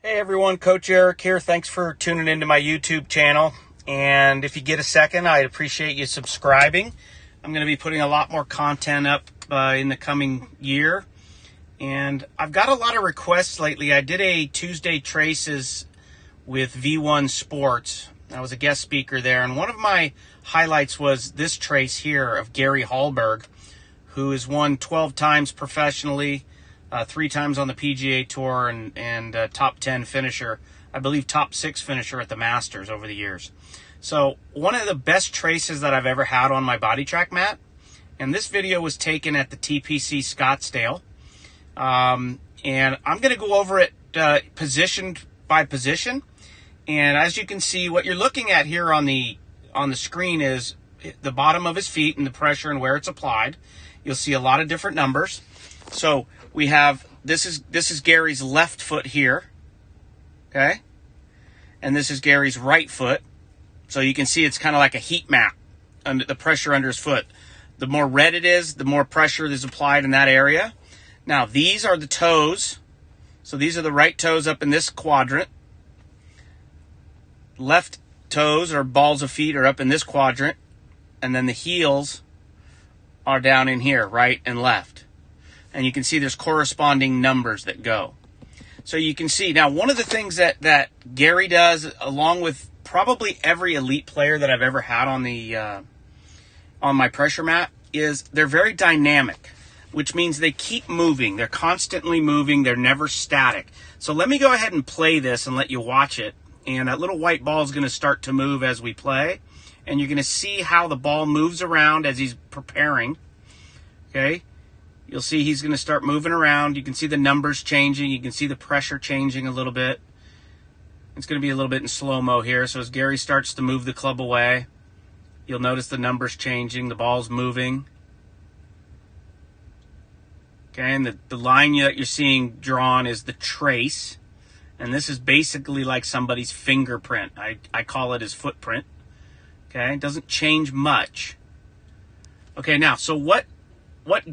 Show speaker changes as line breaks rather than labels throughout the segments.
Hey everyone, Coach Eric here. Thanks for tuning into my YouTube channel. And if you get a second, I'd appreciate you subscribing. I'm going to be putting a lot more content up in the coming year. And I've got a lot of requests lately. I did a Tuesday Traces with V1 Sports. I was a guest speaker there. And one of my highlights was this trace here of Gary Hallberg, who has won 12 times professionally, 3 times on the PGA Tour, and top 10 finisher, I believe top 6 finisher at the Masters over the years. So one of the best traces that I've ever had on my body track mat, and this video was taken at the TPC Scottsdale. And I'm going to go over it position by position. And as you can see, what you're looking at here on the screen is the bottom of his feet and the pressure and where it's applied. You'll see a lot of different numbers. So we have, this is Gary's left foot here, okay? And this is Gary's right foot. So you can see it's kind of like a heat map under the pressure under his foot. The more red it is, the more pressure is applied in that area. Now these are the toes. So these are the right toes up in this quadrant. Left toes or balls of feet are up in this quadrant. And then the heels are down in here, right and left. And you can see there's corresponding numbers that go. So you can see, now one of the things that Gary does, along with probably every elite player that I've ever had on my pressure mat, is they're very dynamic, which means they keep moving. They're constantly moving. They're never static. So let me go ahead and play this and let you watch it. And that little white ball is going to start to move as we play. And you're going to see how the ball moves around as he's preparing. Okay? You'll see he's going to start moving around. You can see the numbers changing. You can see the pressure changing a little bit. It's going to be a little bit in slow-mo here. So as Gary starts to move the club away, you'll notice the numbers changing. The ball's moving. Okay, and the line that you're seeing drawn is the trace. And this is basically like somebody's fingerprint. I call it his footprint. Okay, it doesn't change much. Okay, now, so what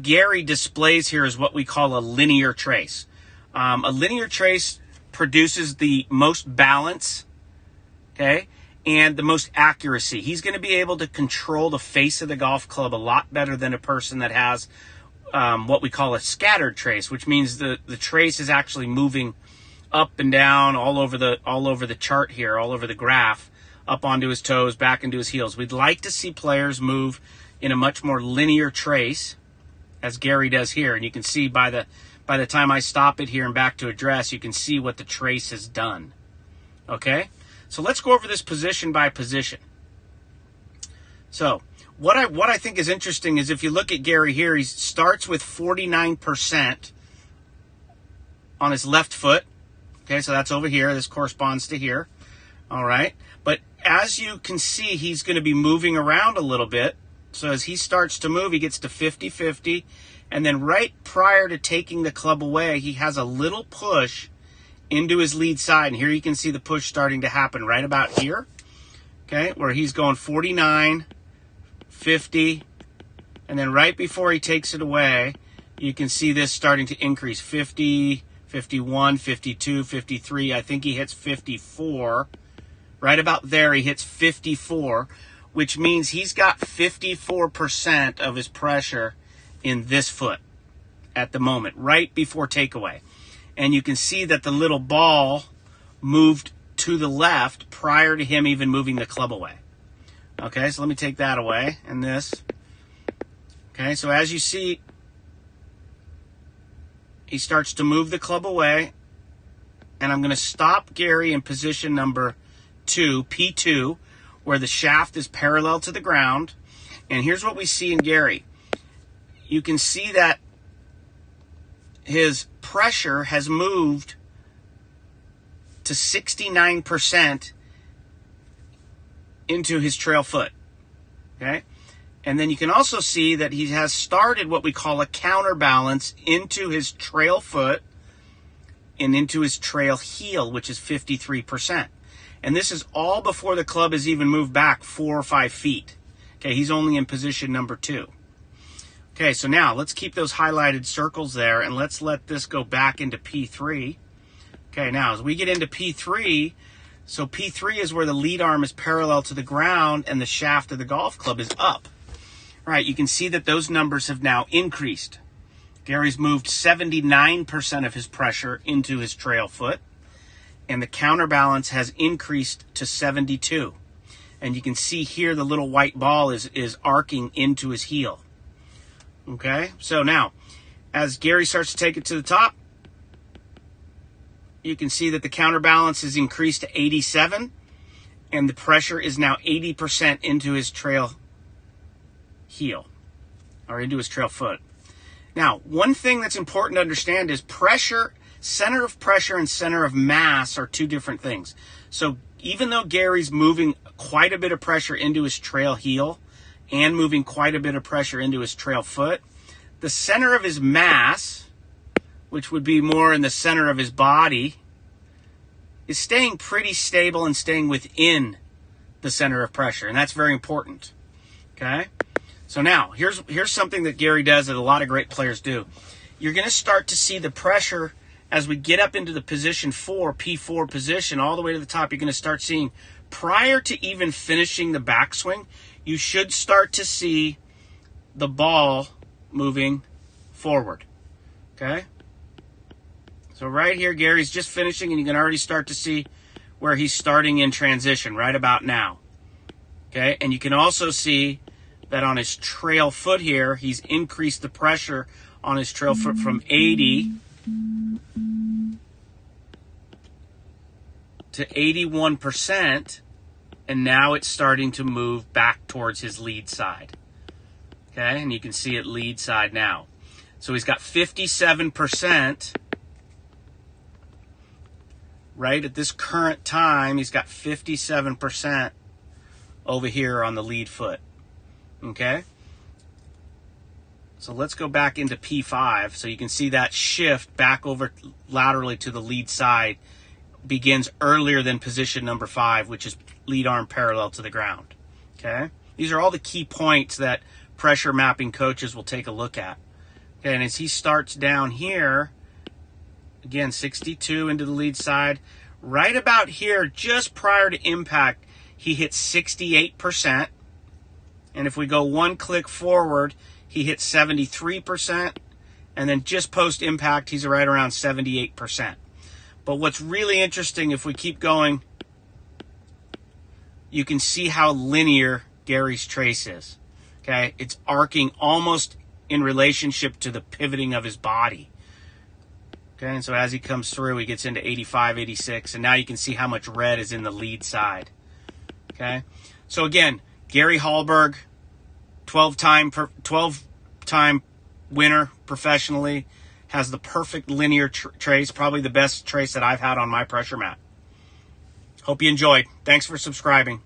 Gary displays here is what we call a linear trace. A linear trace produces the most balance, okay, and the most accuracy. He's going to be able to control the face of the golf club a lot better than a person that has what we call a scattered trace, which means the trace is actually moving up and down all over the chart here, all over the graph, up onto his toes, back into his heels. We'd like to see players move in a much more linear trace, as Gary does here. And you can see by the time I stop it here and back to address, you can see what the trace has done. Okay? So let's go over this position by position. So what I think is interesting is if you look at Gary here, he starts with 49% on his left foot. Okay, so that's over here. This corresponds to here. All right. But as you can see, he's going to be moving around a little bit. So as he starts to move, he gets to 50-50. And then right prior to taking the club away, he has a little push into his lead side. And here you can see the push starting to happen right about here. Okay, where he's going 49, 50. And then right before he takes it away, you can see this starting to increase. 50, 51, 52, 53. I think he hits 54. Right about there, he hits 54. Which means he's got 54% of his pressure in this foot at the moment, right before takeaway. And you can see that the little ball moved to the left prior to him even moving the club away. Okay, so let me take that away and this. Okay, so as you see, he starts to move the club away. And I'm going to stop Gary in position number 2, P2, where the shaft is parallel to the ground. And here's what we see in Gary. You can see that his pressure has moved to 69% into his trail foot. Okay? And then you can also see that he has started what we call a counterbalance into his trail foot and into his trail heel, which is 53%. And this is all before the club has even moved back 4 or 5 feet. Okay, he's only in position number 2. Okay, so now let's keep those highlighted circles there, and let's let this go back into P3. Okay, now as we get into P3, so P3 is where the lead arm is parallel to the ground and the shaft of the golf club is up. All right, you can see that those numbers have now increased. Gary's moved 79% of his pressure into his trail foot, and the counterbalance has increased to 72. And you can see here the little white ball is arcing into his heel. Okay, so now, as Gary starts to take it to the top, you can see that the counterbalance is increased to 87, and the pressure is now 80% into his trail heel, or into his trail foot. Now, one thing that's important to understand is pressure, center of pressure and center of mass are two different things. So even though Gary's moving quite a bit of pressure into his trail heel and moving quite a bit of pressure into his trail foot, the center of his mass, which would be more in the center of his body, is staying pretty stable and staying within the center of pressure. And that's very important. Okay? So now, here's something that Gary does that a lot of great players do. You're going to start to see the pressure as we get up into the position 4, P4 position, all the way to the top. You're going to start seeing, prior to even finishing the backswing, you should start to see the ball moving forward. Okay? So right here, Gary's just finishing, and you can already start to see where he's starting in transition right about now. Okay? And you can also see that on his trail foot here, he's increased the pressure on his trail foot from 80 to 81%, and now it's starting to move back towards his lead side. Okay, and you can see it lead side now. So he's got 57%. Right at this current time, he's got 57% over here on the lead foot. Okay? So let's go back into P5 so you can see that shift back over laterally to the lead side begins earlier than position number 5, which is lead arm parallel to the ground. Okay? These are all the key points that pressure mapping coaches will take a look at. Okay, and as he starts down here, again, 62 into the lead side, right about here, just prior to impact, he hit 68%. And if we go one click forward, he hit 73%. And then just post-impact, he's right around 78%. But what's really interesting, if we keep going, you can see how linear Gary's trace is. Okay, it's arcing almost in relationship to the pivoting of his body. Okay, and so as he comes through, he gets into 85, 86, and now you can see how much red is in the lead side. Okay, so again, Gary Hallberg, 12-time winner professionally, has the perfect linear trace, probably the best trace that I've had on my pressure mat. Hope you enjoyed. Thanks for subscribing.